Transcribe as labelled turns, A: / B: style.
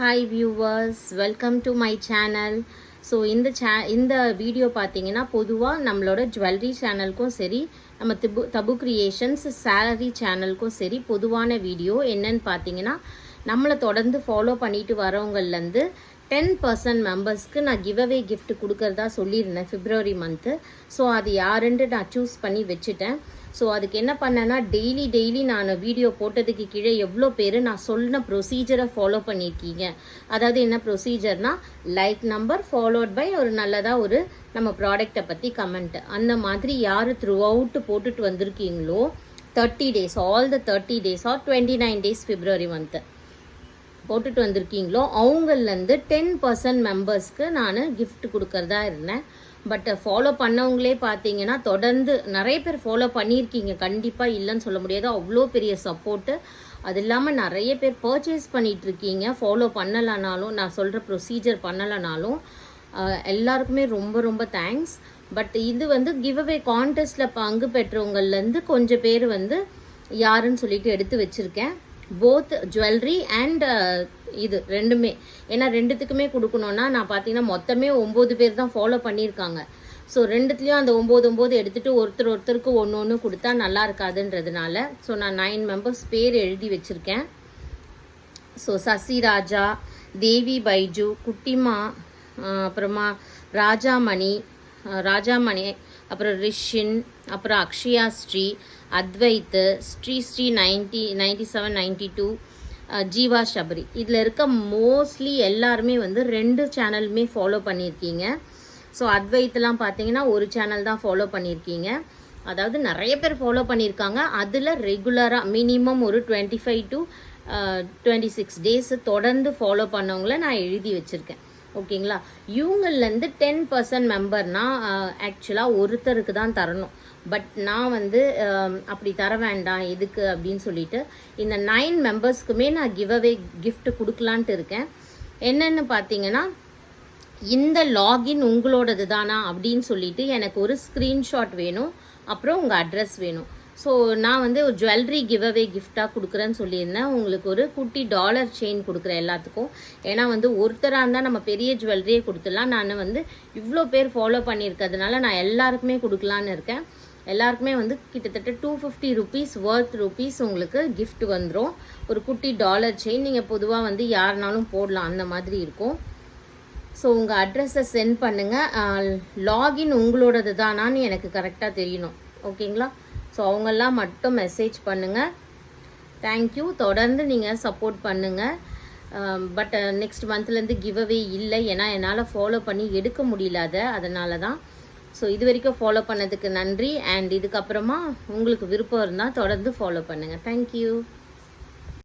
A: Hi viewers, welcome to my channel. So இந்த video பார்த்தீங்கன்னா பொதுவாக நம்மளோட ஜுவல்லரி சேனலுக்கும் சரி நம்ம தபு கிரியேஷன்ஸ் சேலரி சேனலுக்கும் சரி பொதுவான வீடியோ என்னன்னு பார்த்தீங்கன்னா நம்மளை தொடர்ந்து ஃபாலோ பண்ணிட்டு வரவங்கள்லேருந்து 10% மெம்பர்ஸ்க்கு நான் கிவ்அவே கிஃப்ட் கொடுக்கறதா சொல்லியிருந்தேன் பிப்ரவரி மந்த்து. ஸோ அது யாருன்ட்டு நான் சூஸ் பண்ணி வச்சுட்டேன். ஸோ அதுக்கு என்ன பண்ணேன்னா டெய்லி நான் வீடியோ போட்டதுக்கு கீழே எவ்வளோ பேர் நான் சொன்ன ப்ரொசீஜரை ஃபாலோ பண்ணியிருக்கீங்க. அதாவது என்ன ப்ரொசீஜர்னால் லைக் நம்பர் ஃபாலோட் பை ஒரு நல்லதாக ஒரு நம்ம ப்ராடக்டை பற்றி கமெண்ட், அந்த மாதிரி யார் த்ரூ அவுட்டு போட்டுட்டு வந்திருக்கீங்களோ 30 days, all the 30 days or 29 days February month போட்டுட்டு வந்திருக்கீங்களோ அவங்கள்லேருந்து 10% மெம்பர்ஸ்க்கு நான் கிஃப்ட் கொடுக்கறதா இருந்தேன். பட் ஃபாலோ பண்ணவங்களே பார்த்தீங்கன்னா தொடர்ந்து நிறைய பேர் ஃபாலோ பண்ணியிருக்கீங்க, கண்டிப்பாக இல்லைன்னு சொல்ல முடியாது, அவ்வளோ பெரிய சப்போர்ட்டு. அது இல்லாமல் நிறைய பேர் பர்ச்சேஸ் பண்ணிகிட்ருக்கீங்க, ஃபாலோ பண்ணலைனாலும் நான் சொல்கிற ப்ரொசீஜர் பண்ணலைனாலும் எல்லாருக்குமே ரொம்ப தேங்க்ஸ். பட் இது கிவ்அவே கான்டெஸ்ட்டில் பங்கு பெற்றவங்கள்லேருந்து கொஞ்சம் பேர் யாருன்னு சொல்லிட்டு எடுத்து வச்சுருக்கேன். போத் ஜுவல்லரி அண்ட் இது ரெண்டுமே, ஏன்னா ரெண்டுத்துக்குமே கொடுக்கணுன்னா நான் பார்த்தீங்கன்னா மொத்தமே 9 பேர் தான் ஃபாலோ பண்ணியிருக்காங்க. ஸோ ரெண்டுத்துலேயும் அந்த 9 எடுத்துகிட்டு ஒருத்தருக்கு ஒன்று கொடுத்தா நல்லா இருக்காதுன்றதுனால ஸோ நான் 9 மெம்பர்ஸ் பேர் எழுதி வச்சுருக்கேன். ஸோ சசி ராஜா, தேவி பைஜு, குட்டிமா, அப்புறமா ராஜாமணி, அப்புறம் ரிஷின், அப்புறம் அக்ஷயா ஸ்ரீ, அத்வைத்து, ஸ்ரீ 97 92, ஜீவா ஷபரி. இதில் இருக்க மோஸ்ட்லி எல்லாருமே 2 சேனலுமே ஃபாலோ பண்ணியிருக்கீங்க. ஸோ அத்வைத்தெலாம் பார்த்தீங்கன்னா ஒரு சேனல் தான் ஃபாலோ பண்ணியிருக்கீங்க. அதாவது நிறைய பேர் ஃபாலோ பண்ணியிருக்காங்க. அதில் ரெகுலராக மினிமம் ஒரு 25 to 26 days தொடர்ந்து ஃபாலோ பண்ணவங்கள நான் எழுதி வச்சுருக்கேன். ஓகேங்களா? இவங்கள்லேருந்து 10% மெம்பர்னா ஆக்சுவலாக ஒருத்தருக்கு தான் தரணும். பட் நான் அப்படி தர வேண்டாம் எதுக்கு அப்படின்னு சொல்லிட்டு இந்த 9 மெம்பர்ஸ்க்குமே நான் கிவ்அவே கிஃப்ட் கொடுக்கலான்ட்டு இருக்கேன். என்னென்னு பார்த்தீங்கன்னா இந்த லாகின் உங்களோடது தானா அப்படின்னு சொல்லிட்டு எனக்கு ஒரு ஸ்க்ரீன்ஷாட் வேணும், அப்புறம் உங்கள் அட்ரஸ் வேணும். ஸோ நான் ஒரு ஜுவல்லரி கிவ்அவே கிஃப்டாக கொடுக்குறேன்னு சொல்லியிருந்தேன். உங்களுக்கு ஒரு குட்டி டாலர் செயின் கொடுக்குறேன் எல்லாத்துக்கும். ஏன்னா ஒருத்தராக இருந்தால் நம்ம பெரிய ஜுவல்லரியே கொடுத்துடலாம். நான் இவ்வளோ பேர் ஃபாலோ பண்ணியிருக்கிறதுனால நான் எல்லாருக்குமே கொடுக்கலான்னு இருக்கேன். எல்லாருக்குமே கிட்டத்தட்ட 250 rupees worth உங்களுக்கு கிஃப்ட் வந்துடும். ஒரு குட்டி டாலர் செயின் நீங்கள் பொதுவாக யாருனாலும் போடலாம், அந்த மாதிரி இருக்கும். ஸோ உங்கள் அட்ரஸை சென்ட் பண்ணுங்கள். லாகின் உங்களோடது தானான்னு எனக்கு கரெக்டாக தெரியணும். ஓகேங்களா? ஸோ அவங்கெல்லாம் மட்டும் மெசேஜ் பண்ணுங்கள். தேங்க்யூ. தொடர்ந்து நீங்கள் சப்போர்ட் பண்ணுங்கள். பட் நெக்ஸ்ட் மந்த்லேருந்து கிவ்அவே இல்லை, ஏன்னா என்னால் ஃபாலோ பண்ணி எடுக்க முடியல, அதனால தான். ஸோ இது வரைக்கும் ஃபாலோ பண்ணதுக்கு நன்றி. அண்ட் இதுக்கப்புறமா உங்களுக்கு விருப்பம் இருந்தால் தொடர்ந்து ஃபாலோ பண்ணுங்கள். தேங்க்யூ.